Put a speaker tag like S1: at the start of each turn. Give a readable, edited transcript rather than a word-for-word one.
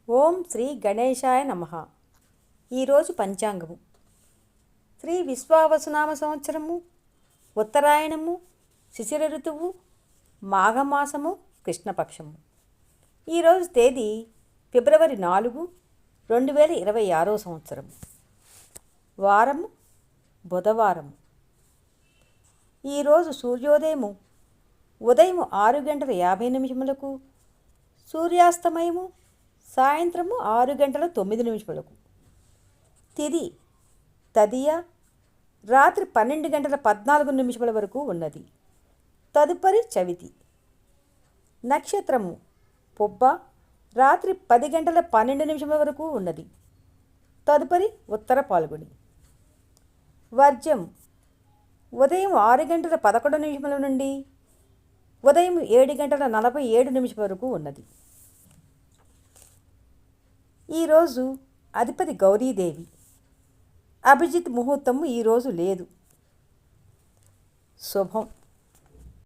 S1: ఓం శ్రీ గణేశాయ నమః. ఈరోజు పంచాంగము శ్రీ విశ్వావసునామ సంవత్సరము, ఉత్తరాయణము, శిశిర ఋతువు, మాఘమాసము, కృష్ణపక్షము. ఈరోజు తేదీ ఫిబ్రవరి 4, 2026 సంవత్సరము. వారము బుధవారము. ఈరోజు సూర్యోదయము ఉదయం 6:50 సూర్యాస్తమయము సాయంత్రము 6:09. తిది తదియ రాత్రి 12:14 వరకు ఉన్నది. తదుపరి చవితి. నక్షత్రము పొబ్బ రాత్రి 10:12 వరకు ఉన్నది. తదుపరి ఉత్తర పాల్గొని. వర్జం ఉదయం 6:11 నుండి ఉదయం 7:47 వరకు ఉన్నది. ఈరోజు అధిపతి గౌరీదేవి. అభిజిత్ ముహూర్తము ఈరోజు లేదు. శుభం.